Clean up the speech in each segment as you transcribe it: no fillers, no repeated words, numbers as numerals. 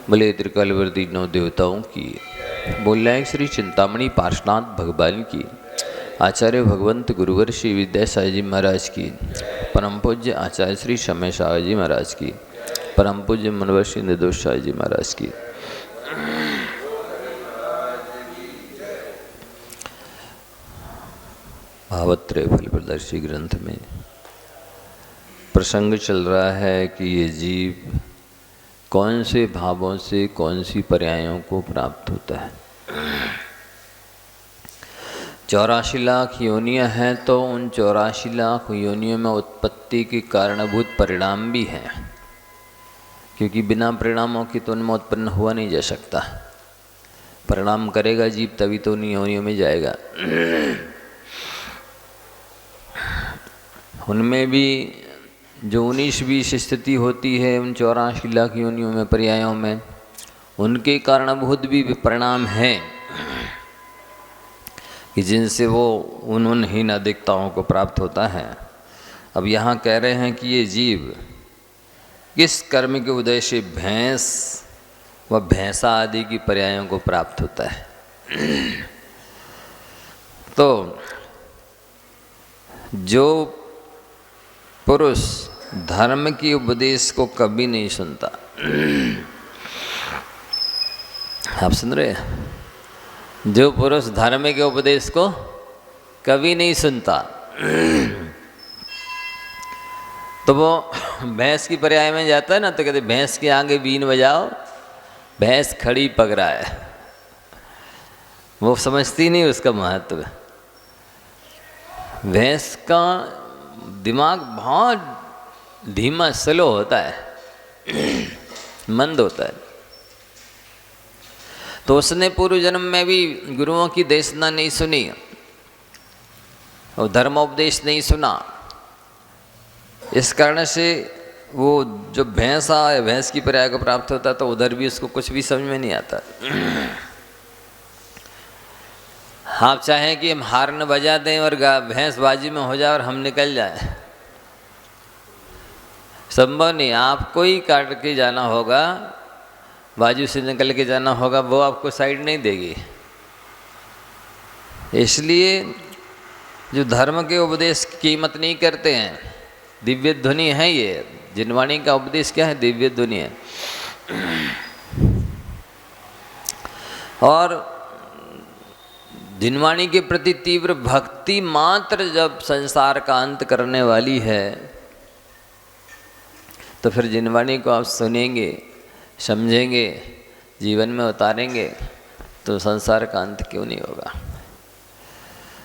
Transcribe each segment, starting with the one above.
बोले त्रिकालवर्ती नौ देवताओं की, बोल रहे हैं श्री चिंतामणि पार्श्वनाथ भगवान की, आचार्य भगवंत गुरुवर श्री विद्यासाई जी महाराज की, परम पूज्य आचार्य श्री समय शाह जी महाराज की, परम पूज्य मनवर श्री निर्दोष शाह जी महाराज की। भावत्रय फल प्रदर्शी ग्रंथ में प्रसंग चल रहा है कि ये जीव कौन से भावों से कौन सी पर्यायों को प्राप्त होता है। 84 लाख योनियां हैं, तो उन 84 लाख योनियों में उत्पत्ति के कारणभूत परिणाम भी हैं, क्योंकि बिना परिणामों के तो उनमें उत्पन्न हुआ नहीं जा सकता। परिणाम करेगा जीव तभी तो उन योनियों में जाएगा। उनमें भी जो 19-20 स्थिति होती है उन 84 लाख योनियों में पर्यायों में, उनके कारणभूत भी परिणाम हैं कि जिनसे वो उन हीन अधिकताओं को प्राप्त होता है। अब यहाँ कह रहे हैं कि ये जीव किस कर्म के उदय से भैंस व भैंसा आदि की पर्यायों को प्राप्त होता है। तो जो पुरुष धर्म के उपदेश को कभी नहीं सुनता, आप सुन रहे हैं? जो पुरुष धर्म के उपदेश को कभी नहीं सुनता, तो वो भैंस की पर्याय में जाता है ना, तो कहते भैंस के आगे बीन बजाओ, भैंस खड़ी पक रहा है। वो समझती नहीं उसका महत्व। भैंस का दिमाग बहुत धीमा स्लो होता है, मंद होता है। तो उसने पूर्व जन्म में भी गुरुओं की देशना नहीं सुनी और धर्मोपदेश नहीं सुना। इस कारण से वो जो भैंस की पर्याय को प्राप्त होता, तो उधर भी उसको कुछ भी समझ में नहीं आता। आप चाहें कि हम हार्न बजा दें और भैंस बाजी में हो जाए और हम निकल जाए, संभव नहीं। आपको ही काट के जाना होगा, बाजू से निकल के जाना होगा, वो आपको साइड नहीं देगी। इसलिए जो धर्म के उपदेश की कीमत नहीं करते हैं, दिव्य ध्वनि है ये। जिनवाणी का उपदेश क्या है? दिव्य ध्वनि है। और जिनवाणी के प्रति तीव्र भक्ति मात्र जब संसार का अंत करने वाली है, तो फिर जिनवाणी को आप सुनेंगे, समझेंगे, जीवन में उतारेंगे, तो संसार का अंत क्यों नहीं होगा।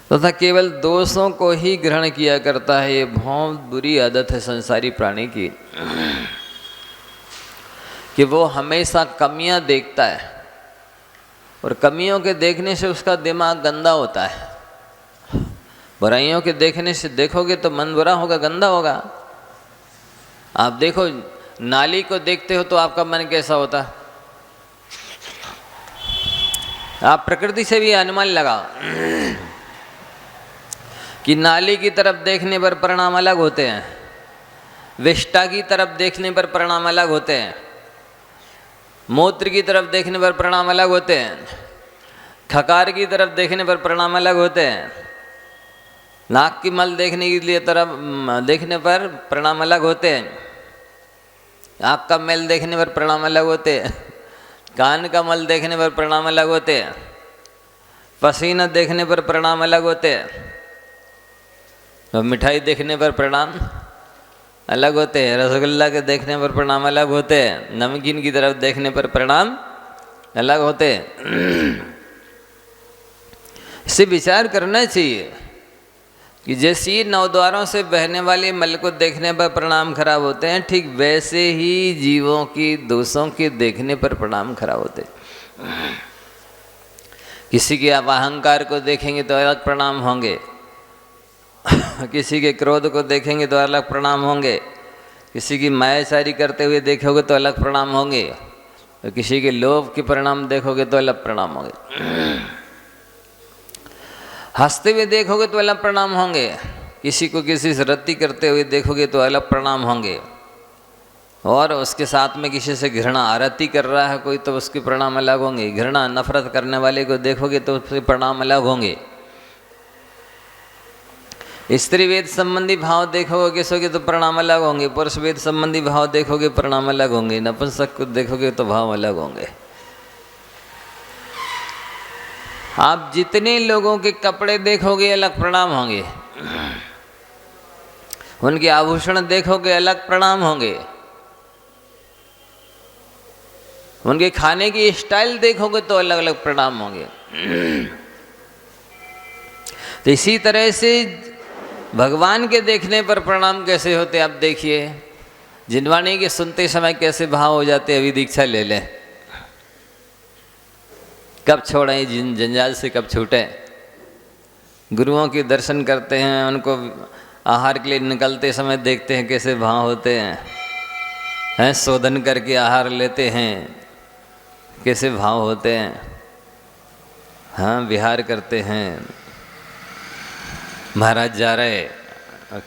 तथा केवल दोषों को ही ग्रहण किया करता है। ये बहुत बुरी आदत है संसारी प्राणी की, कि वो हमेशा कमियां देखता है, और कमियों के देखने से उसका दिमाग गंदा होता है। बुराइयों के देखने से देखोगे तो मन बुरा होगा, गंदा होगा। आप देखो, नाली को देखते हो तो आपका मन कैसा होता है? आप प्रकृति से भी अनुमान लगाओ कि नाली की तरफ देखने पर परिणाम अलग होते हैं, विष्टा की तरफ देखने पर परिणाम अलग होते हैं, मूत्र की तरफ देखने पर परिणाम अलग होते हैं, खकार की तरफ देखने पर परिणाम अलग होते हैं, नाक की मल देखने के लिए तरफ देखने पर परिणाम अलग होते हैं, आँख का मैल देखने पर परिणाम अलग होते हैं, कान का मल देखने पर परिणाम अलग होते हैं, पसीना देखने पर परिणाम अलग होते हैं, और मिठाई देखने पर परिणाम अलग होते हैं, रसगुल्ला के देखने पर परिणाम अलग होते हैं, नमकीन की तरफ देखने पर परिणाम अलग होते हैं। इससे विचार करना चाहिए कि जैसे नवद्वारों से बहने वाले मल को देखने पर परिणाम खराब होते हैं, ठीक वैसे ही जीवों की दोषों के देखने पर परिणाम खराब होते हैं। किसी के आप अहंकार को देखेंगे तो अलग परिणाम होंगे, किसी के क्रोध को देखेंगे तो अलग परिणाम होंगे, किसी की मायाचारी करते हुए देखोगे तो अलग परिणाम होंगे, और किसी के लोभ के परिणाम देखोगे तो अलग परिणाम होंगे, हंसते हुए देखोगे तो अलग परिणाम होंगे, किसी को किसी से रत्ती करते हुए देखोगे तो अलग परिणाम होंगे। और उसके साथ में किसी से घृणा आरती कर रहा है कोई, तो उसके परिणाम अलग होंगे। घृणा नफरत करने वाले को देखोगे तो उसके परिणाम अलग होंगे। स्त्री वेद संबंधी भाव देखोगे किसोगे तो परिणाम अलग होंगे। पुरुष वेद संबंधी भाव देखोगे परिणाम अलग होंगे। नपुंसक को देखोगे तो भाव अलग होंगे। आप जितने लोगों के कपड़े देखोगे अलग परिणाम होंगे, उनके आभूषण देखोगे अलग परिणाम होंगे, उनके खाने की स्टाइल देखोगे तो अलग अलग परिणाम होंगे। तो इसी तरह से भगवान के देखने पर परिणाम कैसे होते आप देखिए। जिनवाणी के सुनते समय कैसे भाव हो जाते, अभी दीक्षा ले लें। कब छोड़ें जिन जंजाल से, कब छूटें। गुरुओं के दर्शन करते हैं, उनको आहार के लिए निकलते समय देखते हैं कैसे भाव होते हैं। शोधन करके आहार लेते हैं कैसे भाव होते हैं। हाँ, विहार करते हैं, महाराज जा रहे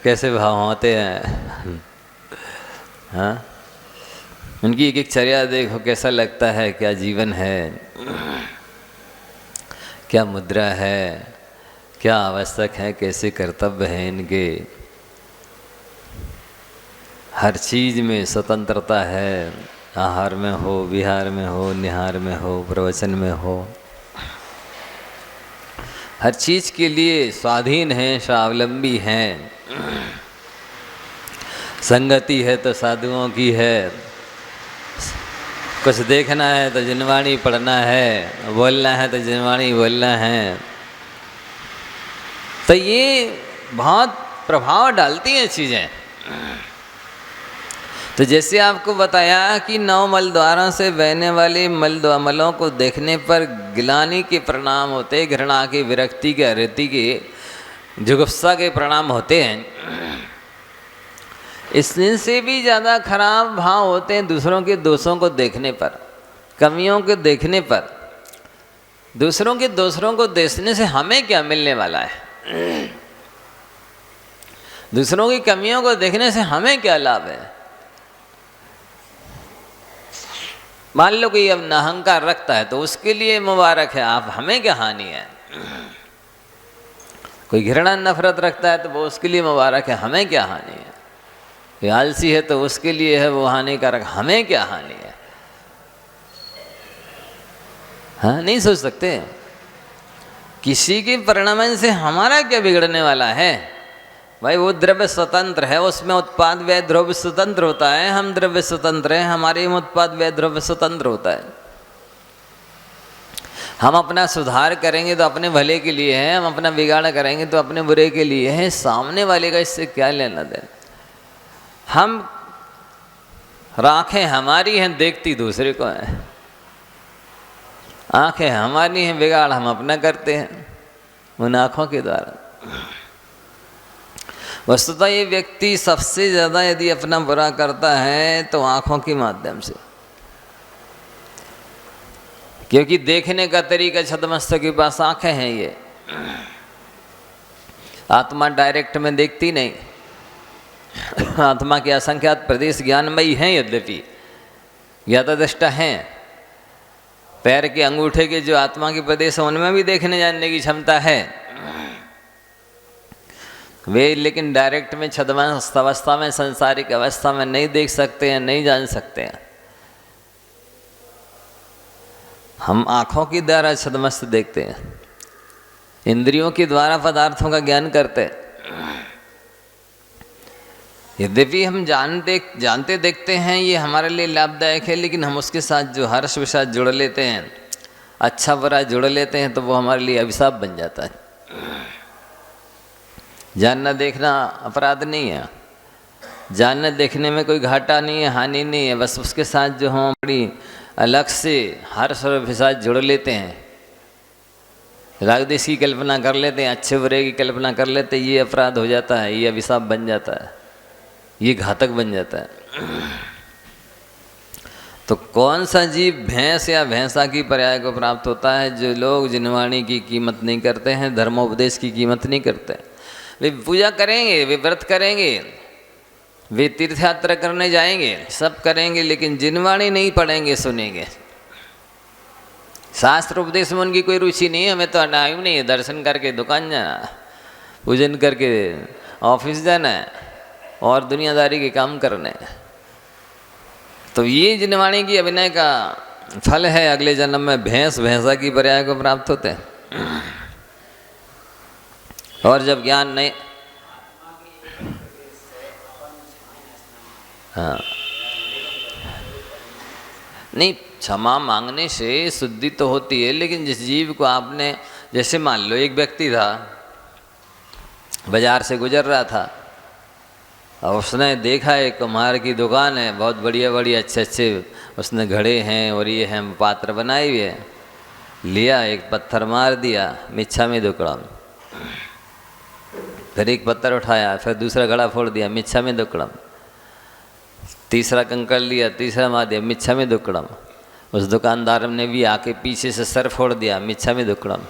कैसे भाव होते हैं। हाँ, उनकी एक एक चर्या देखो कैसा लगता है, क्या जीवन है, क्या मुद्रा है, क्या आवश्यक है, कैसे कर्तव्य है इनके। हर चीज़ में स्वतंत्रता है, आहार में हो, विहार में हो, निहार में हो, प्रवचन में हो, हर चीज़ के लिए स्वाधीन है, स्वावलंबी हैं। संगति है तो साधुओं की है, कुछ देखना है तो जिनवाणी पढ़ना है, बोलना है तो जिनवाणी बोलना है। तो ये बहुत प्रभाव डालती हैं चीज़ें। तो जैसे आपको बताया कि 9 मल द्वारों से बहने वाले मलों को देखने पर गिलानी के परिणाम होते, घृणा के, विरक्ति के, अरति के, जुगुप्सा के परिणाम होते हैं। इससे भी ज़्यादा खराब भाव होते हैं दूसरों के दोषों को देखने पर, कमियों को देखने पर। दूसरों को देखने से हमें क्या मिलने वाला है? दूसरों की कमियों को देखने से हमें क्या लाभ है? मान लो कि अब अहंकार रखता है तो उसके लिए मुबारक है, आप हमें क्या हानि है। कोई घृणा नफरत रखता है तो वो उसके लिए मुबारक है, हमें क्या हानि है। कोई आलसी है तो उसके लिए है वो हानिकारक, हमें क्या हानि है। हाँ, नहीं सोच सकते। किसी के परिणाम से हमारा क्या बिगड़ने वाला है भाई। वो द्रव्य स्वतंत्र है, उसमें उत्पाद व्यय द्रव्य स्वतंत्र होता है। हम द्रव्य स्वतंत्र हैं, हमारे में उत्पाद व्यय द्रव्य स्वतंत्र होता है। हम अपना सुधार करेंगे तो अपने भले के लिए है, हम अपना बिगाड़ करेंगे तो अपने बुरे के लिए है। सामने वाले का इससे क्या लेना देना। हम आँखें हमारी हैं, देखती दूसरे को है। आँखें हमारी हैं, बिगाड़ हम अपना करते हैं उन आँखों के द्वारा। वस्तुतः ये व्यक्ति सबसे ज़्यादा यदि अपना बुरा करता है तो आँखों के माध्यम से, क्योंकि देखने का तरीका छद्मस्तक के पास आँखें हैं। ये आत्मा डायरेक्ट में देखती नहीं। आत्मा के असंख्यात प्रदेश ज्ञानमयी हैं, यद्यपि ज्ञातदृष्टा हैं। पैर के अंगूठे के जो आत्मा के प्रदेश हैं उनमें भी देखने जानने की क्षमता है वे, लेकिन डायरेक्ट में छद्मस्त अवस्था में, संसारिक अवस्था में नहीं देख सकते हैं, नहीं जान सकते हैं। हम आँखों के द्वारा छद्मस्त देखते हैं, इंद्रियों के द्वारा पदार्थों का ज्ञान करते हैं। यद्यपि हम जानते देखते हैं ये हमारे लिए लाभदायक है, लेकिन हम उसके साथ जो हर्ष के साथ जुड़ लेते हैं, अच्छा बुरा जुड़ लेते हैं, तो वो हमारे लिए अभिशाप बन जाता है। जानना देखना अपराध नहीं है, जानने देखने में कोई घाटा नहीं है, हानि नहीं है। बस उसके साथ जो हम बड़ी अलग से हर्ष और के साथ जुड़ लेते हैं, राग देश की कल्पना कर लेते हैं, अच्छे बुरे की कल्पना कर लेते हैं, ये अपराध हो जाता है, ये अभिशाप बन जाता है, ये घातक बन जाता है। तो कौन सा जीव भैंस या भैंसा की पर्याय को प्राप्त होता है? जो लोग जिनवाणी की कीमत नहीं करते हैं, धर्मोपदेश की कीमत नहीं करते। वे पूजा करेंगे, वे व्रत करेंगे, वे तीर्थ यात्रा करने जाएंगे, सब करेंगे, लेकिन जिनवाणी नहीं पढ़ेंगे सुनेंगे। शास्त्र उपदेश में उनकी कोई रुचि नहीं है। हमें तो टाइम नहीं है, दर्शन करके दुकान जाना, पूजन करके ऑफिस जाना है और दुनियादारी के काम करने। तो ये जिनवाणी की अभिनय का फल है, अगले जन्म में भैंस भैंसा की पर्याय को प्राप्त होते हैं। और जब ज्ञान नहीं, हाँ नहीं, क्षमा मांगने से शुद्धि तो होती है, लेकिन जिस जीव को आपने, जैसे मान लो एक व्यक्ति था, बाजार से गुजर रहा था और उसने देखा एक कुम्हार की दुकान है, बहुत बढ़िया बढ़िया अच्छे अच्छे उसने घड़े हैं और ये हैं पात्र बनाए हुए हैं। लिया, एक पत्थर मार दिया, मिच्छा में दुक्कड़म। फिर एक पत्थर उठाया, फिर दूसरा घड़ा फोड़ दिया, मिच्छा में दुक्कड़म। तीसरा कंकड़ लिया, तीसरा मार दिया, मिच्छा में दुक्कड़म। उस दुकानदार ने भी आके पीछे से सर फोड़ दिया, मिच्छा में दुक्कड़म।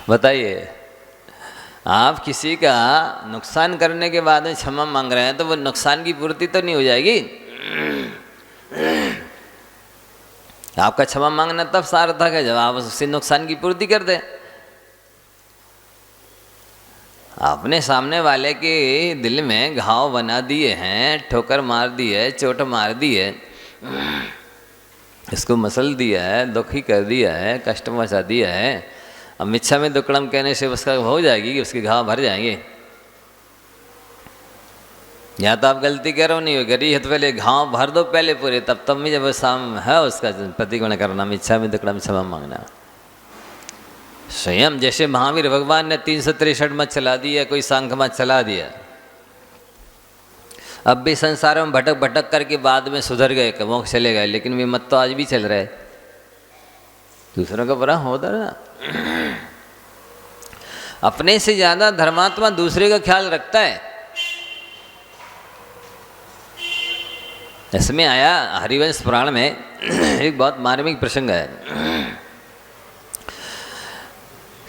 बताइए, आप किसी का नुकसान करने के बाद में क्षमा मांग रहे हैं तो वो नुकसान की पूर्ति तो नहीं हो जाएगी। आपका क्षमा मांगना तब सार्थक है जब आप उससे नुकसान की पूर्ति कर दें। आपने सामने वाले के दिल में घाव बना दिए हैं, ठोकर मार दी है, चोट मार दी है, इसको मसल दिया है, दुखी कर दिया है, कष्ट मचा दिया है। अब मिच्छा में दुक्कड़म कहने से उसका हो जाएगी कि उसके घाव भर जाएंगे। या तो आप गलती करो नहीं, गरी है तो पहले घाव भर दो पहले पूरे, तब में जब शाम है उसका प्रतिगुण करना, मिच्छा में दुक्कड़म क्षमा मांगना। स्वयं जैसे महावीर भगवान ने 363 मत चला दिया, कोई सांख मत चला दिया, अब भी संसार में भटक भटक करके बाद में सुधर गए, मोक्ष चले गए, लेकिन वे मत तो आज भी चल रहे। दूसरों का बुरा होता ना। अपने से ज्यादा धर्मात्मा दूसरे का ख्याल रखता है। इसमें आया हरिवंश पुराण में एक बहुत मार्मिक प्रसंग है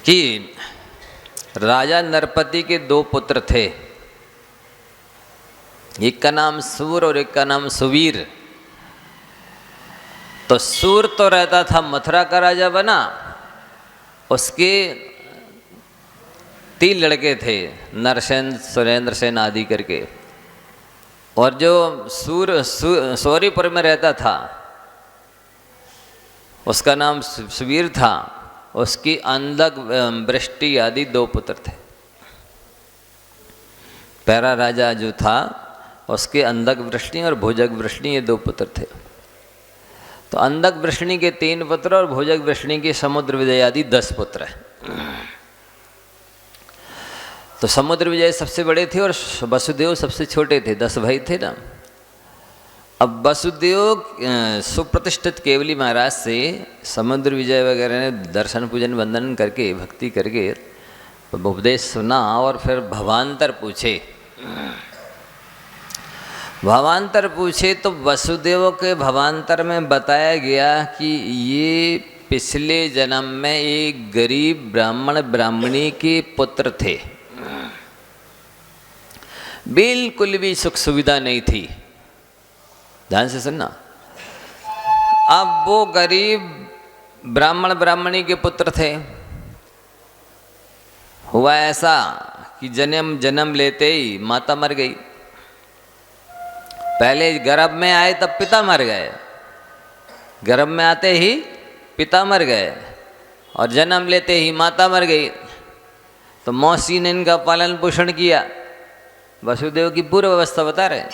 कि राजा नरपति के 2 पुत्र थे, एक का नाम सूर और एक का नाम सुवीर। तो सूर तो रहता था मथुरा का राजा बना, उसके 3 लड़के थे, नरसेन, सुरेंद्र सेन आदि करके। और जो सौरीपुर में रहता था उसका नाम सुवीर था, उसकी अंधक वृष्टि आदि 2 पुत्र थे। पहला राजा जो था उसके अंधक वृष्टि और भुजग वृष्टि, ये 2 पुत्र थे। तो अंधक वृष्णि के 3 पुत्र और भुजग वृष्णि के समुद्र विजय आदि 10 पुत्र हैं। तो समुद्र विजय सबसे बड़े थे और वसुदेव सबसे छोटे थे, 10 भाई थे ना। अब वसुदेव सुप्रतिष्ठित केवली महाराज से समुद्र विजय वगैरह ने दर्शन पूजन वंदन करके भक्ति करके उपदेश सुना और फिर भवांतर पूछे। भवांतर पूछे तो वसुदेव के भवांतर में बताया गया कि ये पिछले जन्म में एक गरीब ब्राह्मण ब्राह्मणी के पुत्र थे, बिल्कुल भी सुख सुविधा नहीं थी। ध्यान से सुनना। अब वो गरीब ब्राह्मण ब्राह्मणी के पुत्र थे। हुआ ऐसा कि जन्म लेते ही माता मर गई। पहले गर्भ में आए तब पिता मर गए, गर्भ में आते ही पिता मर गए और जन्म लेते ही माता मर गई। तो मौसी ने इनका पालन पोषण किया। वसुदेव की पूर्व अवस्था बता रहे।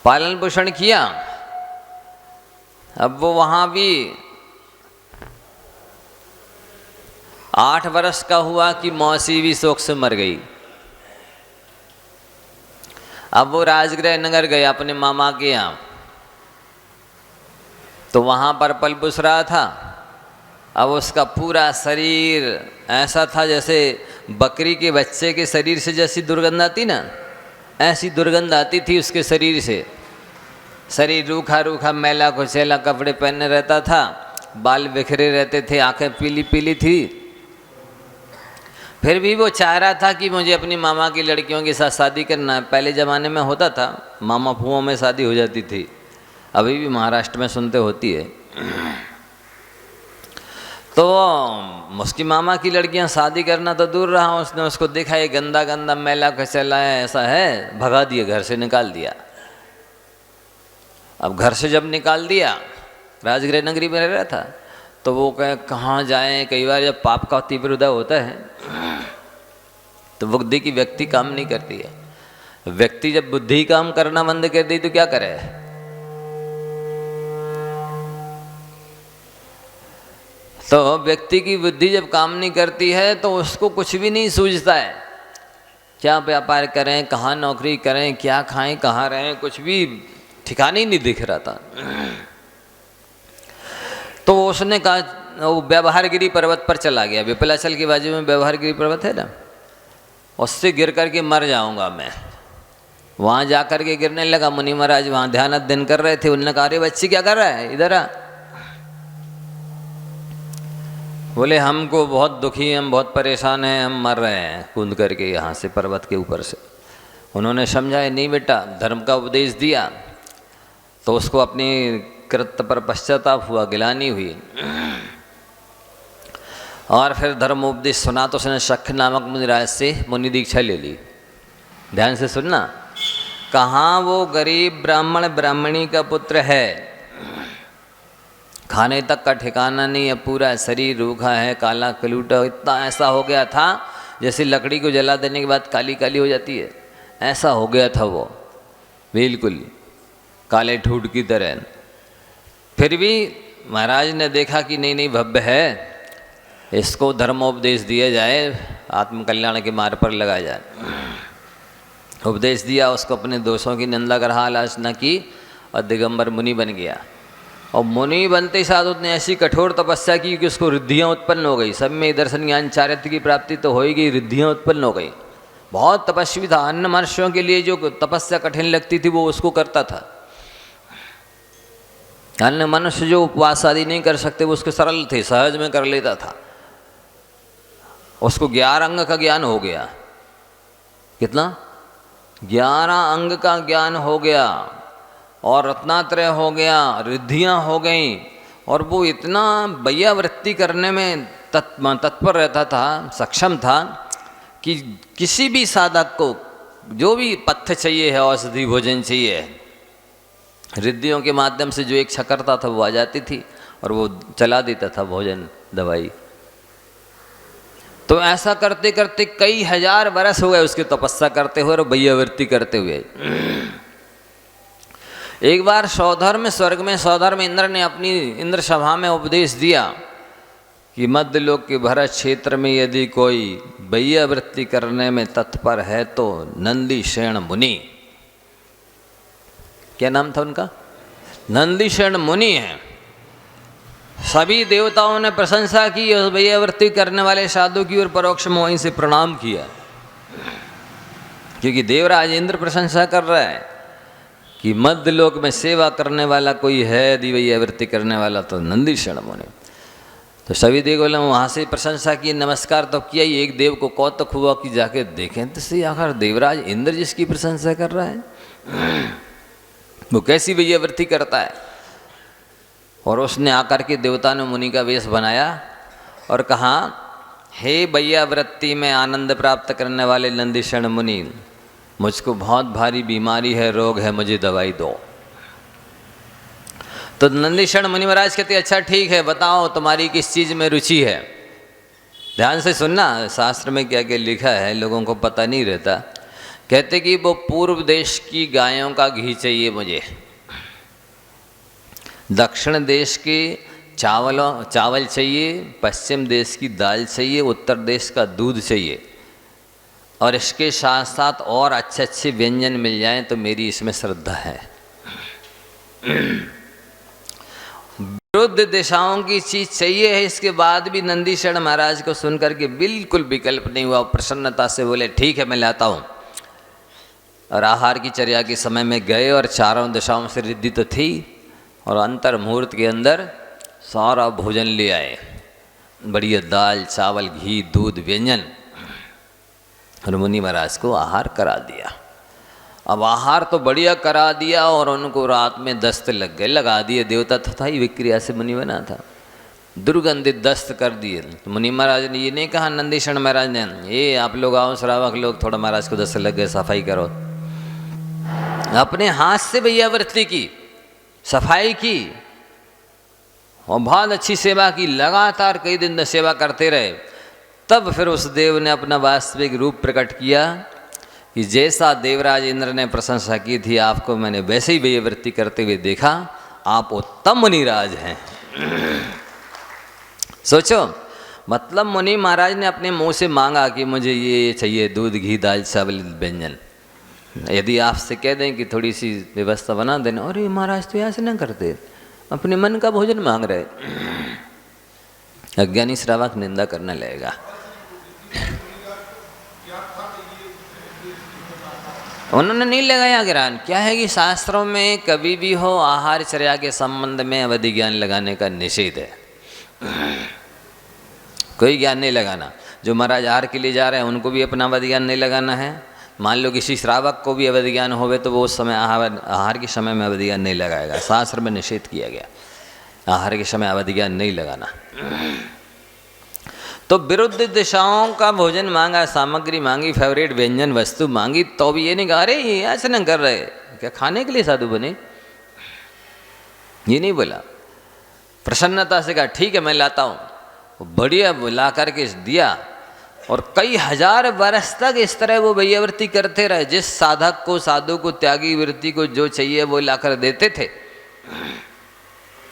पालन पोषण किया। अब वो वहाँ भी 8 वर्ष का हुआ कि मौसी भी शोक से मर गई। अब वो राजगृह नगर गए अपने मामा के यहाँ, तो वहाँ पर पल पुस रहा था। अब उसका पूरा शरीर ऐसा था जैसे बकरी के बच्चे के शरीर से जैसी दुर्गंध आती ना, ऐसी दुर्गंध आती थी उसके शरीर से। शरीर रूखा रूखा मैला कुचैला कपड़े पहने रहता था, बाल बिखरे रहते थे, आंखें पीली पीली थी। फिर भी वो चाह रहा था कि मुझे अपनी मामा की लड़कियों के साथ शादी करना है। पहले ज़माने में होता था, मामा फूओं में शादी हो जाती थी, अभी भी महाराष्ट्र में सुनते होती है। तो उसकी मामा की लड़कियां शादी करना तो दूर रहा, उसने उसको देखा ये गंदा गंदा मैला कचला है, ऐसा है, भगा दिया, घर से निकाल दिया। अब घर से जब निकाल दिया, राजगृह नगरी में रह रहा था, तो वो कहाँ जाएं। कई बार जब पाप का तीव्र उदय होता है तो बुद्धि की व्यक्ति काम नहीं करती है। व्यक्ति जब बुद्धि काम करना बंद कर दी तो क्या करे। तो व्यक्ति की बुद्धि जब काम नहीं करती है तो उसको कुछ भी नहीं सूझता है, क्या व्यापार करें, कहाँ नौकरी करें, क्या खाएं, कहाँ रहें, कुछ भी ठिकाने ही नहीं दिख रहा था। तो उसने कहा, वो व्यवहारगिरी पर्वत पर चला गया। विपलाचल की बाजू में व्यवहारगिरी पर्वत है ना, उससे गिर करके मर जाऊंगा मैं। वहाँ जा कर के गिरने लगा। मुनि महाराज वहाँ ध्यान अध्ययन कर रहे थे। उन्होंने कहा, अरे बच्ची क्या कर रहा है, इधर आ। बोले, हमको बहुत दुखी हैं, हम बहुत परेशान हैं, हम मर रहे हैं कूद करके यहाँ से पर्वत के ऊपर से। उन्होंने समझाया, नहीं बेटा, धर्म का उपदेश दिया तो उसको अपनी कृत्य पर पश्चाताप हुआ, गिलानी हुई। और फिर धर्मोपदेश सुना तो उसने शख नामक मुनिराज से मुनि दीक्षा ले ली। ध्यान से सुनना, कहाँ वो गरीब ब्राह्मण ब्राह्मणी का पुत्र है, खाने तक का ठिकाना नहीं है, पूरा शरीर रूखा है, काला कलूटा, इतना ऐसा हो गया था जैसे लकड़ी को जला देने के बाद काली काली हो जाती है, ऐसा हो गया था वो, बिल्कुल काले ठूठ की तरह। फिर भी महाराज ने देखा कि नहीं नहीं, भव्य है, इसको धर्मोपदेश दिया जाए, आत्मकल्याण के मार्ग पर लगाया जाए। उपदेश दिया, उसको अपने दोषों की निंदा कर आलोचना की और दिगंबर मुनि बन गया। और मुनि बनते साथ उसने ऐसी कठोर तपस्या की कि उसको रिद्धियाँ उत्पन्न हो गई। सब में दर्शन ज्ञान चारित्र की प्राप्ति तो हो ही गई, रिद्धियाँ उत्पन्न हो गई। बहुत तपस्वी था। अन्य मनुष्यों के लिए जो तपस्या कठिन लगती थी वो उसको करता था। अन्य मनुष्य जो उपवास आदि नहीं कर सकते वो उसके सरल थे, सहज में कर लेता था। उसको 11 अंग का ज्ञान हो गया। कितना? 11 अंग का ज्ञान हो गया और रत्नात्रय हो गया, रिद्धियाँ हो गई। और वो इतना वैयावृत्ति करने में तत्पर रहता था, सक्षम था कि किसी भी साधक को जो भी पथ्य चाहिए है, औषधि भोजन चाहिए, रिद्धियों के माध्यम से जो इच्छा करता था वो आ जाती थी और वो चला देता था भोजन दवाई। तो ऐसा करते करते कई हजार बरस हो गए उसकी तपस्या करते हुए और वैयावृत्ति करते हुए। एक बार सौधर्म स्वर्ग में, सौधर्म इंद्र ने अपनी इंद्र सभा में उपदेश दिया कि मध्यलोक के भरत क्षेत्र में यदि कोई वैयावृत्ति करने में तत्पर है तो नंदीशेन मुनि, क्या नाम था उनका, नंदीशेन मुनि है। सभी देवताओं ने प्रशंसा की उस वैयावृत्ति करने वाले साधु की और परोक्ष में वहीं से प्रणाम किया, क्योंकि देवराज इंद्र प्रशंसा कर रहा है कि मध्यलोक में सेवा करने वाला कोई है यदि वैयावृत्ति करने वाला तो नंदीशेन मुनि। तो सभी देवों ने वहाँ से प्रशंसा की, नमस्कार तो किया ही। एक देव को कौतुक हुआ कि जाके देखें तो सही, आखिर देवराज इंद्र जिसकी प्रशंसा कर रहा है वो कैसी वैयावृत्ति करता है। और उसने आकर के देवता ने मुनि का वेश बनाया और कहा, हे वैयावृत्ति में आनंद प्राप्त करने वाले नंदीशेन मुनि, मुझको बहुत भारी बीमारी है, रोग है, मुझे दवाई दो। तो नंदीशेन मुनि महाराज कहते, अच्छा ठीक है, बताओ तुम्हारी किस चीज़ में रुचि है। ध्यान से सुनना, शास्त्र में क्या क्या लिखा है लोगों को पता नहीं रहता। कहते कि वो पूर्व देश की गायों का घी चाहिए मुझे, दक्षिण देश के चावल चाहिए, पश्चिम देश की दाल चाहिए, उत्तर देश का दूध चाहिए, और इसके साथ साथ और अच्छे अच्छे व्यंजन मिल जाएं तो मेरी इसमें श्रद्धा है। विरुद्ध दिशाओं की चीज़ चाहिए है। इसके बाद भी नंदीशेन महाराज को सुनकर के बिल्कुल विकल्प नहीं हुआ, प्रसन्नता से बोले, ठीक है मैं लाता हूँ। और आहार की चर्या के समय में गए और चारों दिशाओं से रिद्धि तो थी और अंतर मुहूर्त के अंदर सारा भोजन ले आए, बढ़िया दाल चावल घी दूध व्यंजन। और मुनि महाराज को आहार करा दिया। अब आहार तो बढ़िया करा दिया और उनको रात में दस्त लग गए, लगा दिए। देवता तथा ही विक्रिया से मुनि बना था, दुर्गंधित दस्त कर दिए। तो मुनि महाराज ने ये नहीं कहा, नंदीशण महाराज ने, ये आप लोग आओ श्रावक लोग, थोड़ा महाराज को दस्त लग गए, सफाई करो। अपने हाथ से भैयावृत्ति की, सफाई की और बहुत अच्छी सेवा की, लगातार कई दिन सेवा करते रहे। तब फिर उस देव ने अपना वास्तविक रूप प्रकट किया कि जैसा देवराज इंद्र ने प्रशंसा की थी आपको, मैंने वैसे ही भैयावृत्ति करते हुए देखा। आप उत्तम मुनिराज हैं। सोचो, मतलब मुनि महाराज ने अपने मुंह से मांगा कि मुझे ये चाहिए, दूध घी दाल चावल व्यंजन। यदि आपसे कह दें कि थोड़ी सी व्यवस्था बना देना, अरे महाराज तो ऐसे ना करते, अपने मन का भोजन मांग रहे। अज्ञानी श्रावक निंदा करने लगेगा। उन्होंने नहीं लगाया ज्ञान। क्या है कि शास्त्रों में कभी भी हो आहार चर्या के संबंध में अवधि ज्ञान लगाने का निषेध है। कोई ज्ञान नहीं लगाना। जो महाराज आहार के लिए जा रहे हैं उनको भी अपना अवधि ज्ञान नहीं लगाना है। मान लो किसी श्रावक को भी अवधि ज्ञान होवे तो वो उस समय आहार के समय में अवधि ज्ञान नहीं लगाएगा। शास्त्र में निषेध किया गया, आहार के समय अवधि ज्ञान नहीं लगाना। तो विरुद्ध दिशाओं का भोजन मांगा, सामग्री मांगी, फेवरेट व्यंजन वस्तु मांगी, तो भी ये नहीं कहा अरे ये ऐसे न कर रहे, क्या खाने के लिए साधु बने, ये नहीं बोला। प्रसन्नता से कहा ठीक है मैं लाता हूँ। बढ़िया ला करके दिया और कई हजार वर्ष तक इस तरह वो भैयावृत्ति करते रहे। जिस साधक को, साधु को, त्यागी वृत्ति को जो चाहिए वो लाकर देते थे।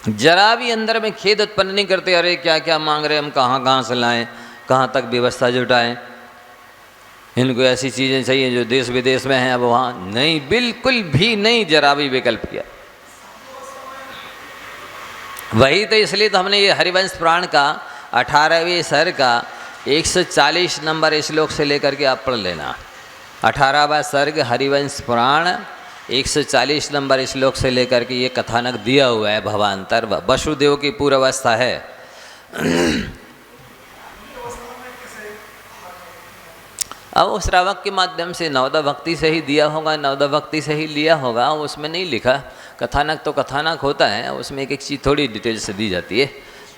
जरा भी अंदर में खेद उत्पन्न नहीं करते, अरे क्या क्या मांग रहे, हम कहाँ कहाँ से लाएं, कहाँ तक व्यवस्था जुटाएं, इनको ऐसी चीज़ें चाहिए जो देश विदेश में हैं, अब वहाँ नहीं, बिल्कुल भी नहीं, जरा भी विकल्प किया। वही तो इसलिए तो हमने ये हरिवंश पुराण का 18वें सर का 140 नंबर श्लोक से लेकर के आप पढ़ लेना। 18वां सर्ग हरिवंश पुराण 140 नंबर श्लोक से लेकर के ये कथानक दिया हुआ है। भवांतर वसुदेव की पूर्वावस्था है। अब उस श्रावक के माध्यम से नवदा भक्ति से ही दिया होगा, नवदा भक्ति से ही लिया होगा। उसमें नहीं लिखा, कथानक तो कथानक होता है, उसमें एक एक चीज़ थोड़ी डिटेल से दी जाती है,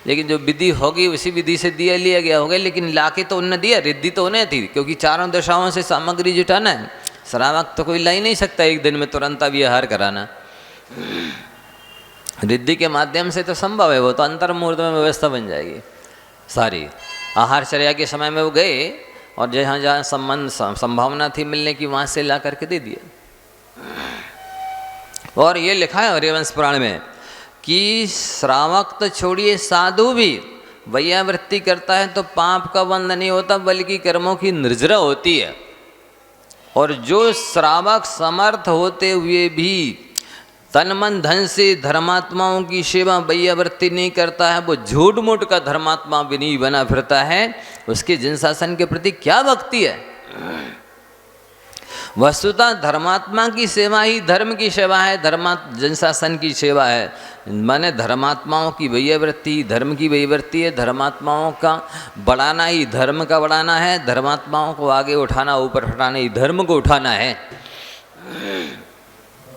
लेकिन जो विधि होगी उसी विधि से दिया लिया गया होगा। लेकिन लाके तो उन्होंने दिया, रिद्धि तो उन्हें थी, क्योंकि चारों दिशाओं से सामग्री जुटाना है। श्रावक तो कोई ला ही नहीं सकता एक दिन में तुरंत अब यह आहार कराना। रिद्धि के माध्यम से तो संभव है, वो तो अंतर मुहूर्त में व्यवस्था बन जाएगी सारी। आहार चर्या के समय में वो गए और जहाँ जहाँ संबंध संभावना थी मिलने की वहाँ से ला करके दे दिए। और ये लिखा है हरिवंश पुराण में कि श्रावक तो छोड़िए, साधु भी वैयावृत्ति करता है तो पाप का बंध नहीं होता बल्कि कर्मों की निर्जरा होती है। और जो श्रावक समर्थ होते हुए भी तन मन धन से धर्मात्माओं की सेवा वैयावृत्ति नहीं करता है, वो झूठ मूठ का धर्मात्मा भी नहीं बना फिरता है, उसके जिन शासन के प्रति क्या भक्ति है। वस्तुतः धर्मात्मा की सेवा ही धर्म की सेवा है, जन शासन की सेवा है। माने धर्मात्माओं की वैयावृत्ति धर्म की वैयावृत्ति है, धर्मात्माओं का बढ़ाना ही धर्म का बढ़ाना है, धर्मात्माओं को आगे उठाना, ऊपर उठाना ही धर्म को उठाना है।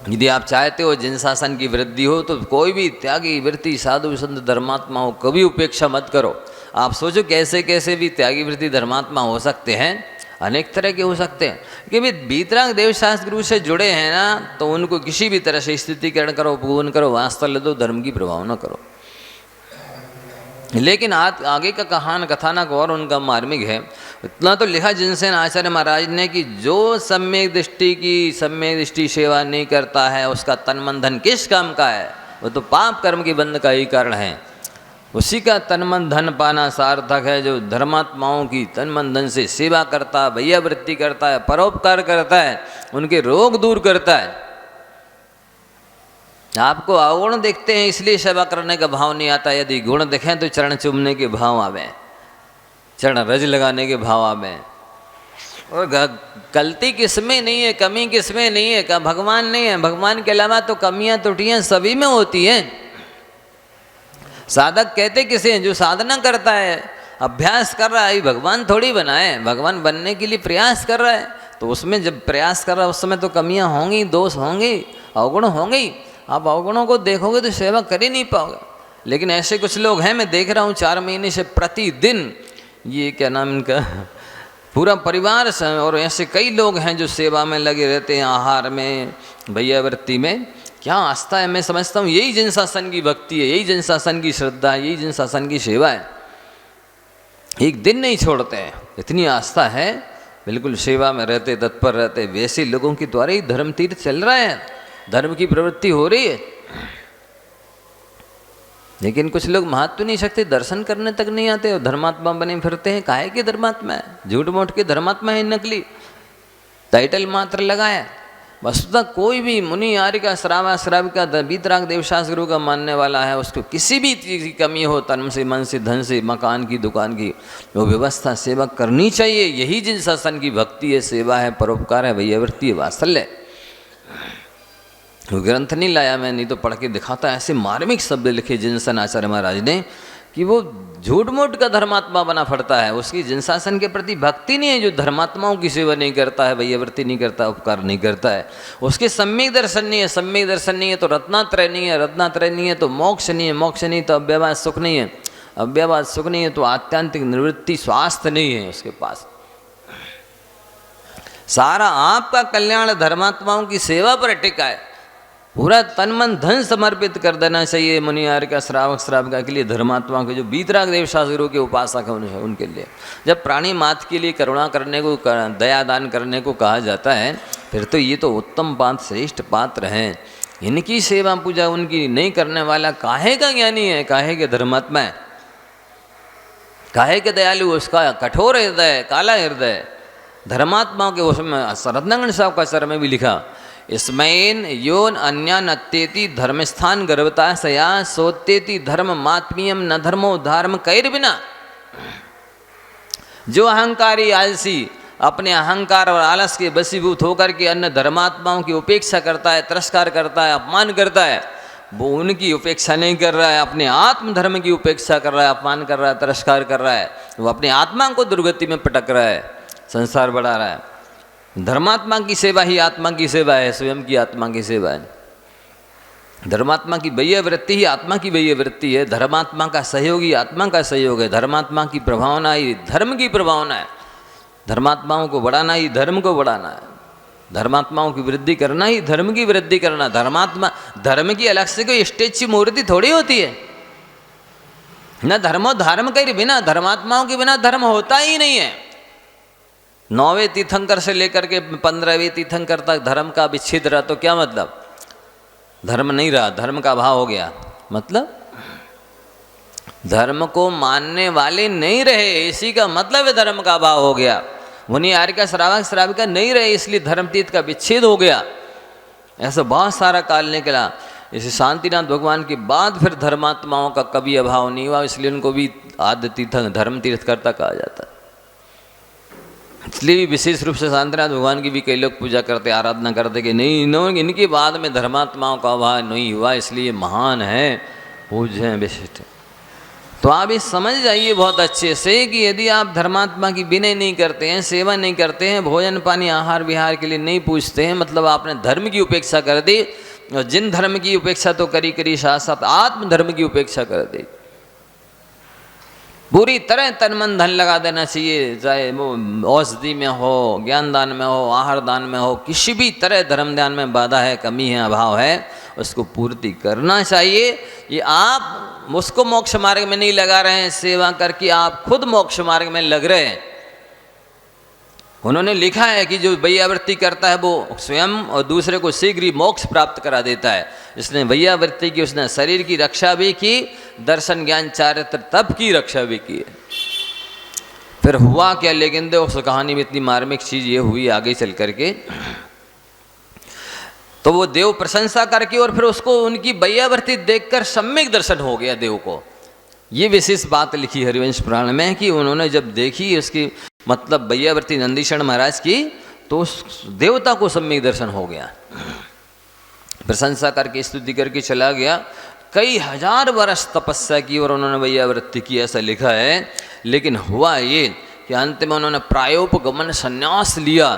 यदि आप चाहते हो जिन शासन की वृद्धि हो तो कोई भी त्यागी वृत्ति साधु संत धर्मात्माओं कभी उपेक्षा मत करो। आप सोचो कैसे कैसे भी त्यागी वृत्ति धर्मात्मा हो सकते हैं, अनेक तरह के हो सकते हैं। क्योंकि बीतराग देवशास्त्र गुरु से जुड़े हैं ना, तो उनको किसी भी तरह से स्थितिकरण करो, पूर्ण करो, वास्ता ले दो, धर्म की प्रभाव न करो। लेकिन आगे का कथानक और उनका मार्मिक है। इतना तो लिखा जिनसेन आचार्य महाराज ने कि जो सम्यक दृष्टि सेवा नहीं करता है उसका तन मन धन किस काम का है, वो तो पाप कर्म के बंध का ही कारण है। उसी का तन मन धन पाना सार्थक है जो धर्मात्माओं की तन मन धन से सेवा करता है, वैयावृत्ति करता है, परोपकार करता है, उनके रोग दूर करता है। आपको अवगुण देखते हैं इसलिए सेवा करने का भाव नहीं आता, यदि गुण देखें तो चरण चूमने के भाव आवे, चरण रज लगाने के भाव आवे। और गलती किसमें नहीं है, कमी किसमें नहीं है, का भगवान नहीं है। भगवान के अलावा तो कमियां त्रुटियां सभी में होती हैं। साधक कहते किसे हैं? जो साधना करता है, अभ्यास कर रहा है, भगवान थोड़ी बनाए, भगवान बनने के लिए प्रयास कर रहा है। तो उसमें जब प्रयास कर रहा है उस समय तो कमियां होंगी, दोष होंगे, अवगुण होंगे। आप अवगुणों को देखोगे तो सेवा कर ही नहीं पाओगे। लेकिन ऐसे कुछ लोग हैं, मैं देख रहा हूँ 4 महीने से प्रतिदिन, ये क्या नाम इनका, पूरा परिवार से, और ऐसे कई लोग हैं जो सेवा में लगे रहते हैं, आहार में, भैयावृत्ति में। क्या आस्था है, मैं समझता हूँ यही जिन शासन की भक्ति है, यही जिन शासन की श्रद्धा है, यही जिन शासन की सेवा है। एक दिन नहीं छोड़ते हैं, इतनी आस्था है, बिल्कुल सेवा में रहते, तत्पर रहते। वैसे लोगों के द्वारा ही धर्म तीर्थ चल रहा है, धर्म की प्रवृत्ति हो रही है। लेकिन कुछ लोग महत्व नहीं सकते, दर्शन करने तक नहीं आते और धर्मात्मा बने फिरते हैं। काहे के धर्मात्मा है, झूठ मूठ के धर्मात्मा है, नकली टाइटल मात्र लगाया। वस्तुतः कोई भी मुनि, आर्य, श्राविका, वीतराग, देवशास्त्र गुरु का मानने वाला है, उसको किसी भी चीज़ की कमी हो, तन से, मन से, धन से, मकान की, दुकान की, वो व्यवस्था सेवा करनी चाहिए। यही जिन शासन की भक्ति है, सेवा है, परोपकार है, भैयावृत्ति है, वात्सल्य है। वो ग्रंथ नहीं लाया मैं, नहीं तो पढ़ के दिखाता। ऐसे मार्मिक शब्द लिखे जिनसन आचार्य महाराज ने कि वो झूठ मूठ का धर्मात्मा बना फटता है, उसकी जिनशासन के प्रति भक्ति नहीं है। जो धर्मात्माओं की सेवा नहीं करता है, भैयावृत्ति नहीं करता, उपकार नहीं करता है, उसके सम्यक दर्शन नहीं है। सम्यक दर्शन नहीं है तो रत्नात्रय नहीं है, रत्नात्रय नहीं है तो मोक्ष नहीं है, मोक्ष नहीं तो अव्यवहार सुख नहीं है, अव्यवहार सुख नहीं है तो आत्यांतिक निवृत्ति, स्वास्थ्य नहीं है उसके पास। सारा आपका कल्याण धर्मात्माओं की सेवा पर टिका है। पूरा तन मन धन समर्पित कर देना चाहिए मुनि, आर्य का, श्रावक, श्राविका के लिए, धर्मात्माओं के, जो वीतराग, देवशास्त्र गुरु के उपासक हैं उनके लिए। जब प्राणी मात्र के लिए करुणा करने को, दया दान करने को कहा जाता है, फिर तो ये तो उत्तम पात्र, श्रेष्ठ पात्र हैं। इनकी सेवा पूजा उनकी नहीं करने वाला काहे का ज्ञानी है, काहे के धर्मात्मा है, काहे के दयालु, उसका कठोर हृदय, काला हृदय। धर्मात्माओं के उसमें रत्नांगन साहब का सर में भी लिखा, स्मयन योन अन्या नत्येति धर्मस्थान गर्भता सया सोत्येति धर्म मात्मीयम न धर्मो धर्म कैर बिना। जो अहंकारी आलसी अपने अहंकार और आलस के वशीभूत होकर के अन्य धर्मात्माओं की उपेक्षा करता है, तिरस्कार करता है, अपमान करता है, वो उनकी उपेक्षा नहीं कर रहा है, अपने आत्म धर्म की उपेक्षा कर रहा है, अपमान कर रहा है, तिरस्कार कर रहा है। वो अपने आत्मा को दुर्गति में पटक रहा है, संसार बढ़ा रहा है। धर्मात्मा की सेवा ही आत्मा की सेवा है, स्वयं की आत्मा की सेवा है। धर्मात्मा की भैयावृत्ति ही आत्मा की भैयावृत्ति है। धर्मात्मा का सहयोग ही आत्मा का सहयोग है। धर्मात्मा की प्रभावना ही धर्म की प्रभावना है। धर्मात्माओं को बढ़ाना ही धर्म को बढ़ाना है। धर्मात्माओं की वृद्धि करना ही धर्म की वृद्धि करना। धर्मात्मा, धर्म की अलग से कोई स्टेज की मूर्ति थोड़ी होती है। न धर्मो धर्म के बिना, धर्मात्माओं के बिना धर्म होता ही नहीं है। 9वें तीर्थंकर से लेकर के 15वें तीर्थंकर तक धर्म का विच्छेद रहा तो क्या मतलब? धर्म नहीं रहा, धर्म का अभाव हो गया। मतलब धर्म को मानने वाले नहीं रहे, इसी का मतलब है धर्म का अभाव हो गया। मुनि आर्य का, श्रावक श्राविका नहीं रहे, इसलिए धर्म तीर्थ का विच्छेद हो गया। ऐसा बहुत सारा काल निकला। इसे शांतिनाथ भगवान के बाद फिर धर्मात्माओं का कभी अभाव नहीं हुआ, इसलिए उनको भी आद्य तीर्थ, धर्म तीर्थकर्ता कहा जाता है। इसलिए भी विशेष रूप से शांतिनाथ भगवान की भी कई लोग पूजा करते, आराधना करते कि नहीं, इनके बाद में धर्मात्माओं का अभाव नहीं हुआ, इसलिए महान है, पूज्य हैं, विशिष्ट। तो आप ये समझ जाइए बहुत अच्छे से कि यदि आप धर्मात्मा की विनय नहीं करते हैं, सेवा नहीं करते हैं, भोजन पानी आहार विहार के लिए नहीं पूछते हैं, मतलब आपने धर्म की उपेक्षा कर दी। और जिन धर्म की उपेक्षा तो करी साथ साथ आत्म धर्म की उपेक्षा कर दी। पूरी तरह तन मन धन लगा देना चाहिए, चाहे वो औषधि में हो, ज्ञान दान में हो, आहार दान में हो, किसी भी तरह धर्म ध्यान में बाधा है, कमी है, अभाव है, उसको पूर्ति करना चाहिए। ये आप उसको मोक्ष मार्ग में नहीं लगा रहे हैं, सेवा करके आप खुद मोक्ष मार्ग में लग रहे हैं। उन्होंने लिखा है कि जो भैयावृत्ति करता है वो स्वयं और दूसरे को शीघ्र ही मोक्ष प्राप्त करा देता है। इसने भैयावृत्ति की, उसने शरीर की रक्षा भी की, दर्शन ज्ञान चारित्र तप की रक्षा भी की है। फिर हुआ क्या? लेकिन देखो उस कहानी में इतनी मार्मिक चीज ये हुई आगे चल करके, तो वो देव प्रशंसा करके और फिर उसको उनकी भैयावृत्ति देखकर सम्यक दर्शन हो गया देव को। ये विशेष बात लिखी हरिवंश पुराण में कि उन्होंने जब देखी उसकी मतलब भैयावृत्ति नंदीशरण महाराज की, तो उस देवता को सम्यक दर्शन हो गया। प्रशंसा करके स्तुति करके चला गया। कई हजार वर्ष तपस्या की और उन्होंने वैयावृत्ति की, ऐसा लिखा है। लेकिन हुआ ये कि अंत में उन्होंने प्रायोपगमन संन्यास लिया।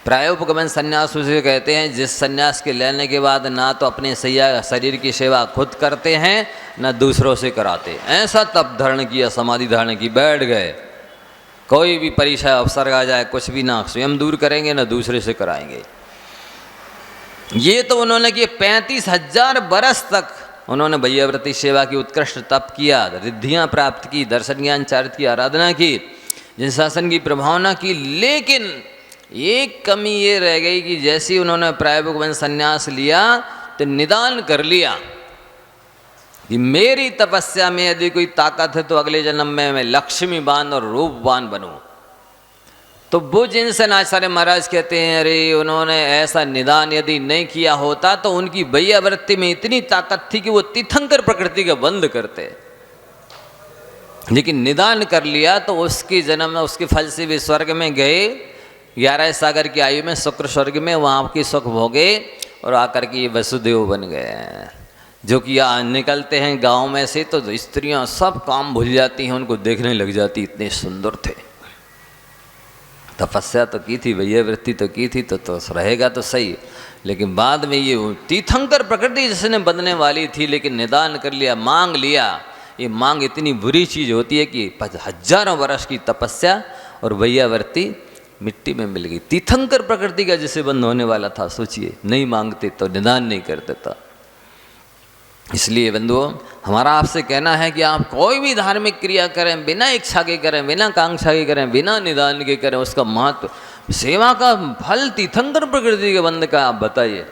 प्रायोपगमन संन्यास उसे कहते हैं जिस संन्यास के लेने के बाद ना तो अपने शरीर की सेवा खुद करते हैं ना दूसरों से कराते। ऐसा तप धारण किया, समाधि धारण की, बैठ गए, कोई भी परीक्षा अवसर आ जाए कुछ भी ना स्वयं दूर करेंगे ना दूसरे से कराएंगे। ये तो उन्होंने किए 35,000 बरस तक उन्होंने वैयावृत्ति सेवा की उत्कृष्ट तप किया, रिद्धियाँ प्राप्त की, दर्शन ज्ञान चारित्र की आराधना की, जिन शासन की प्रभावना की। लेकिन एक कमी ये रह गई कि जैसे ही उन्होंने प्रायोपगमन संन्यास लिया तो निदान कर लिया कि मेरी तपस्या में यदि कोई ताकत है तो अगले जन्म में मैं लक्ष्मीवान और रूपवान बनूं। तो वो जिनसे आचार्य महाराज कहते हैं अरे उन्होंने ऐसा निदान यदि नहीं किया होता तो उनकी वैयावृत्ति में इतनी ताकत थी कि वो तीर्थंकर प्रकृति का बंद करते, लेकिन निदान कर लिया तो उसकी जन्म में उसके फल से भी स्वर्ग में गए, 11 सागर की आयु में शुक्र स्वर्ग में वहाँ की सुख भोगे और आकर के ये वसुदेव बन गए। जो कि यहाँ निकलते हैं गांव में से तो स्त्रियां सब काम भूल जाती हैं, उनको देखने लग जाती, इतने सुंदर थे। तपस्या तो की थी, वैयावृत्ति तो की थी, तो रहेगा तो सही। लेकिन बाद में ये तीर्थंकर प्रकृति जिसने बदलने वाली थी, लेकिन निदान कर लिया, मांग लिया। ये मांग इतनी बुरी चीज़ होती है कि हजारों वर्ष की तपस्या और वैयावृत्ति मिट्टी में मिल गई। तीर्थंकर प्रकृति का जिसे बंद होने वाला था, सोचिए, नहीं मांगते तो निदान नहीं करते था। इसलिए बंधुओं, हमारा आपसे कहना है कि आप कोई भी धार्मिक क्रिया करें, बिना इच्छा के करें, बिना कांक्षा के करें, बिना निदान के करें, उसका महत्व, सेवा का फल तीर्थंकर प्रकृति के बंध का आप बताइए।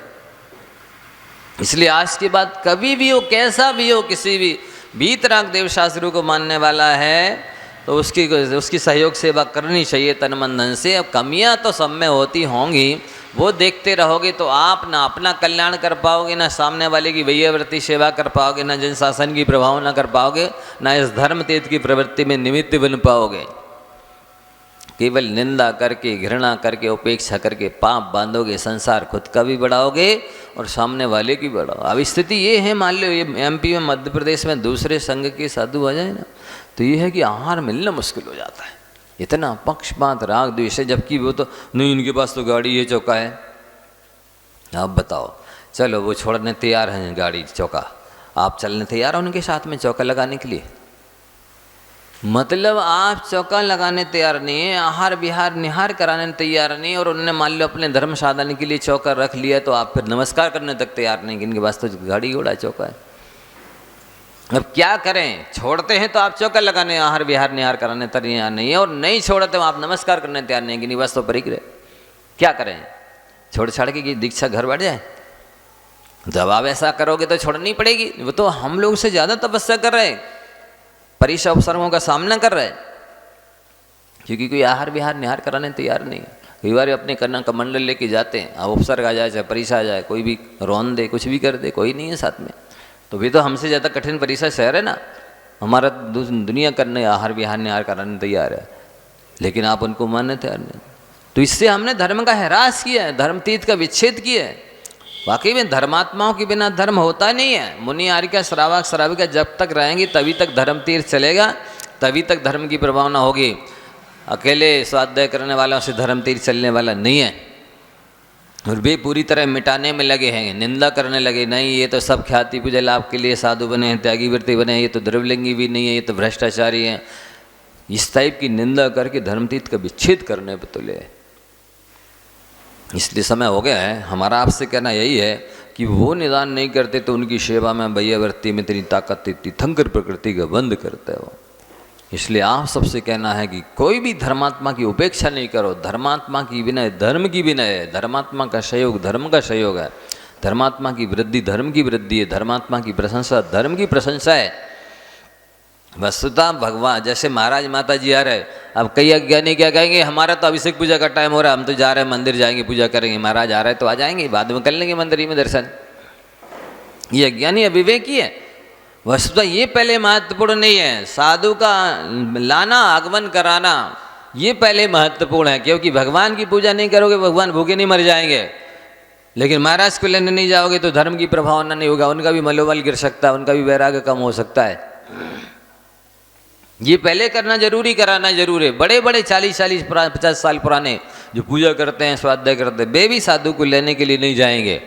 इसलिए आज के बाद कभी भी हो, कैसा भी हो, किसी भी वीतराग देव शास्त्रों को मानने वाला है तो उसकी सहयोग सेवा करनी चाहिए तन मन धन से। अब कमियां तो सब में होती होंगी, वो देखते रहोगे तो आप ना अपना कल्याण कर पाओगे, ना सामने वाले की वैयावृत्ति सेवा कर पाओगे, ना जन शासन की प्रभाव ना कर पाओगे, ना इस धर्म तीर्थ की प्रवृत्ति में निमित्त बन पाओगे। केवल निंदा करके, घृणा करके, उपेक्षा करके पाप बांधोगे, संसार खुद का भी बढ़ाओगे और सामने वाले की बढ़ाओ। अब स्थिति ये है, मान लो ये एमपी में, मध्य प्रदेश में दूसरे संघ के साधु आ जाए ना, तो ये है कि आहार मिलना मुश्किल हो जाता है। इतना पक्षपात, राग द्वेष है, जबकि वो तो नहीं, इनके पास तो गाड़ी ये चौका है। आप बताओ, चलो वो छोड़ने तैयार हैं गाड़ी चौका, आप चलने तैयार हो उनके साथ में चौका लगाने के लिए? मतलब आप चौका लगाने तैयार नहीं है, आहार विहार निहार कराने तैयार नहीं, और उन्होंने मान लो अपने धर्म साधन के लिए चौका रख लिया तो आप फिर नमस्कार करने तक तैयार नहीं कि इनके पास तो गाड़ी घोड़ा चौका है। अब क्या करें? छोड़ते हैं तो आप चौका लगाने, आहार विहार निहार कराने तैयार नहीं है, और नहीं छोड़ते हो आप नमस्कार करने तैयार नहीं कि निवास तो परिग्रह। क्या करें? छोड़ छाड़ के कि दीक्षा घर बैठ जाए? जब आप ऐसा करोगे तो छोड़नी पड़ेगी। वो तो हम लोग से ज़्यादा तपस्या कर रहे हैं, परीक्षा उपसर्गों का सामना कर रहे हैं, क्योंकि कोई आहार विहार निहार कराने तैयार नहीं है। कई बार अपने कन्या कमंडल लेके जाते हैं, अब उपसर्ग आ जाए, चाहे परीक्षा आ जाए, कोई भी रोन दे, कुछ भी कर दे, कोई नहीं है साथ में, तो भी तो हमसे ज़्यादा कठिन परीक्षा शहर है ना। हमारा दुनिया करने आहार विहार निहार कराने तैयार है, लेकिन आप उनको मानने तैयार नहीं। तो इससे हमने धर्म का ह्रास किया है, धर्म तीर्थ का विच्छेद किया है। वाकई में धर्मात्माओं के बिना धर्म होता नहीं है। मुनि आर्यिका श्रावक श्राविका जब तक रहेंगी तभी तक धर्म तीर्थ चलेगा, तभी तक धर्म की प्रभावना होगी। अकेले स्वाध्याय करने वालों से धर्म तीर्थ चलने वाला नहीं है। और वे पूरी तरह मिटाने में लगे हैं, निंदा करने लगे, नहीं ये तो सब ख्याति पूजा लाभ के लिए साधु बने हैं, त्यागी व्रती बने हैं, ये तो द्रव्यलिंगी भी नहीं है, ये तो भ्रष्टाचारी हैं। इस टाइप की निंदा करके धर्म तीर्थ का विच्छेद करने पर तुले। इसलिए समय हो गया है। हमारा आपसे कहना यही है कि वो निदान नहीं करते तो उनकी सेवा में वैयावृत्ति में इतनी ताकत, तीर्थंकर प्रकृति का बंद करते हो। इसलिए आप सबसे कहना है कि कोई भी धर्मात्मा की उपेक्षा नहीं करो। धर्मात्मा की विनय धर्म की विनय है, धर्मात्मा का सहयोग धर्म का सहयोग है, धर्मात्मा की वृद्धि धर्म की वृद्धि है, धर्मात्मा की प्रशंसा धर्म की प्रशंसा है। वस्तुतः भगवान जैसे महाराज माता जी आ रहे, अब कई अज्ञानी क्या कहेंगे, हमारा तो अभिषेक पूजा का टाइम हो रहा है, हम तो जा रहे हैं मंदिर जाएंगे पूजा करेंगे, महाराज आ रहे हैं तो आ जाएंगे, बाद में कर लेंगे मंदिर ही में दर्शन। ये अज्ञानी अविवेकी है। वस्तुतः ये पहले महत्वपूर्ण नहीं है, साधु का लाना आगमन कराना ये पहले महत्वपूर्ण है, क्योंकि भगवान की पूजा नहीं करोगे भगवान भूखे नहीं मर जाएंगे। लेकिन महाराज को लेने नहीं जाओगे तो धर्म की प्रभावना नहीं होगा, उनका भी मनोबल गिर सकता है, उनका भी वैराग्य कम हो सकता है। ये पहले करना जरूरी, कराना जरूरी है। बड़े बड़े 40-40 50 साल पुराने जो पूजा करते हैं, स्वाध्याय करते हैं, वे भी साधु को लेने के लिए नहीं जाएंगे,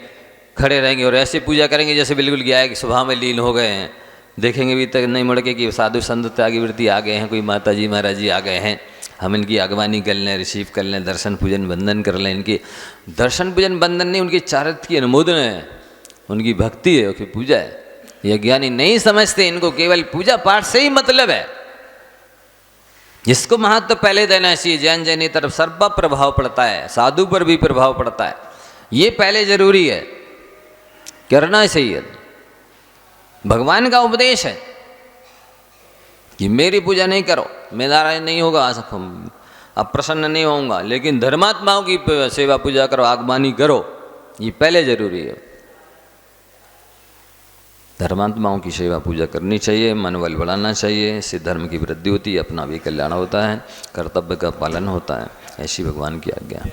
खड़े रहेंगे और ऐसे पूजा करेंगे जैसे बिल्कुल गया है कि स्वभाव में लीन हो गए हैं। देखेंगे भी तक नहीं मुड़ के कि साधु संत त्यागवृत्ति आ गए हैं, कोई माता जी महाराज जी आ गए हैं, हम इनकी अगवानी कर लें, रिसीव कर लें, दर्शन पूजन बंदन कर लें। इनकी दर्शन पूजन बंदन नहीं, उनकी चारित्र की अनुमोदन है, उनकी भक्ति है, उसकी पूजा है। ये ज्ञानी नहीं समझते, इनको केवल पूजा पाठ से ही मतलब है। जिसको महत्व तो पहले देना चाहिए। जैन जैनी तरफ सर्व प्रभाव पड़ता है, साधु पर भी प्रभाव पड़ता है, ये पहले जरूरी है, करना चाहिए। भगवान का उपदेश है कि मेरी पूजा नहीं करो, मैं नारायण नहीं होगा, अब प्रसन्न नहीं होऊंगा, लेकिन धर्मात्माओं की सेवा पूजा करो, आगवानी करो, ये पहले जरूरी है। धर्मात्माओं की सेवा पूजा करनी चाहिए, मनोबल बढ़ाना चाहिए, इससे धर्म की वृद्धि होती है, अपना भी कल्याण होता है, कर्तव्य का पालन होता है। ऐसी भगवान की आज्ञा।